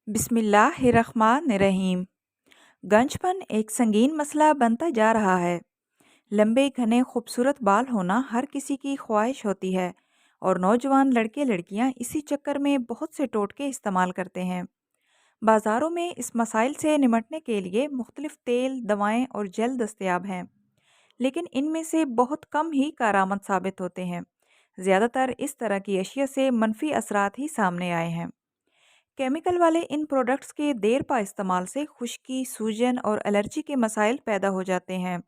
बिस्मिल्लाहिर्रहमानिर्रहीम। गंजपन एक संगीन मसला बनता जा रहा है। लंबे घने खूबसूरत बाल होना हर किसी की ख्वाहिश होती है और नौजवान लड़के लड़कियां इसी चक्कर में बहुत से टोटके इस्तेमाल करते हैं। बाज़ारों में इस मसाइल से निमटने के लिए मुख्तलिफ तेल, दवाएं और जेल दस्तयाब हैं, लेकिन इनमें से बहुत कम ही कारआमद साबित होते हैं। ज़्यादातर इस तरह की अशिया से मनफी असरात ही सामने आए हैं। केमिकल वाले इन प्रोडक्ट्स के देर पा इस्तेमाल से खुश्की, सूजन और एलर्जी के मसाइल पैदा हो जाते हैं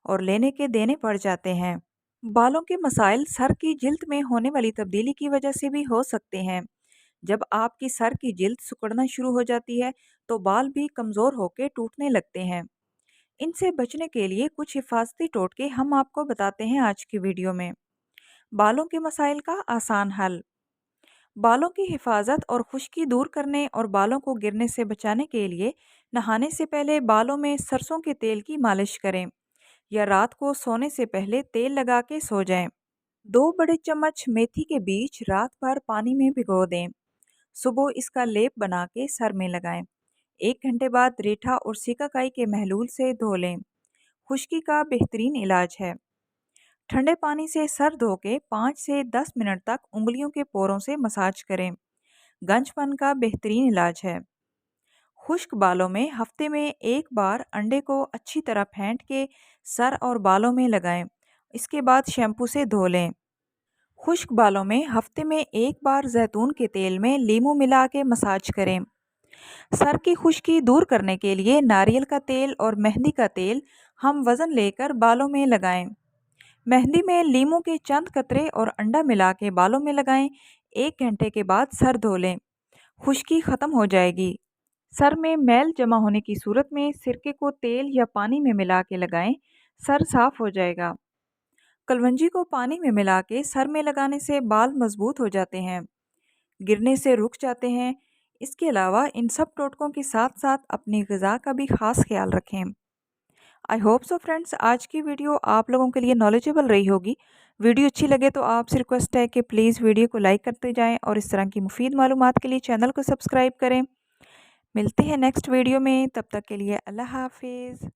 और लेने के देने पड़ जाते हैं। बालों के मसाइल सर की जिल्द में होने वाली तब्दीली की वजह से भी हो सकते हैं। जब आपकी सर की जिल्द सिकुड़ना शुरू हो जाती है तो बाल भी कमज़ोर होकर टूटने लगते हैं। इनसे बचने के लिए कुछ हिफाजती टोटके हम आपको बताते हैं आज की वीडियो में। बालों के मसाइल का आसान हल। बालों की हिफाजत और खुश्की दूर करने और बालों को गिरने से बचाने के लिए नहाने से पहले बालों में सरसों के तेल की मालिश करें या रात को सोने से पहले तेल लगा के सो जाएं। 2 बड़े चम्मच मेथी के बीज रात भर पानी में भिगो दें। सुबह इसका लेप बना के सर में लगाएं। 1 घंटे बाद रीठा और सिकाकाई के महलूल से धो लें। खुश्की का बेहतरीन इलाज है। ठंडे पानी से सर धो के 5 से 10 मिनट तक उंगलियों के पोरों से मसाज करें। गंजपन का बेहतरीन इलाज है। खुश्क बालों में हफ्ते में एक बार अंडे को अच्छी तरह फेंट के सर और बालों में लगाएं। इसके बाद शैम्पू से धो लें। खुश्क बालों में हफ्ते में एक बार जैतून के तेल में लीमू मिला के मसाज करें। सर की खुश्की दूर करने के लिए नारियल का तेल और मेहंदी का तेल हम वज़न लेकर बालों में लगाएं। मेहंदी में लीमू के चंद कतरे और अंडा मिला के बालों में लगाएं। 1 घंटे के बाद सर धो लें। खुश्की ख़त्म हो जाएगी। सर में मैल जमा होने की सूरत में सिरके को तेल या पानी में मिला के लगाएं। सर साफ हो जाएगा। कलवंजी को पानी में मिला के सर में लगाने से बाल मजबूत हो जाते हैं, गिरने से रुक जाते हैं। इसके अलावा इन सब टोटकों के साथ साथ अपनी ग़िज़ा का भी ख़ास ख्याल रखें। आई होप सो फ्रेंड्स, आज की वीडियो आप लोगों के लिए नॉलेजेबल रही होगी। वीडियो अच्छी लगे तो आपसे रिक्वेस्ट है कि प्लीज़ वीडियो को लाइक करते जाएं और इस तरह की मुफीद मालूमात के लिए चैनल को सब्सक्राइब करें। मिलते हैं नेक्स्ट वीडियो में, तब तक के लिए अल्लाह हाफिज़।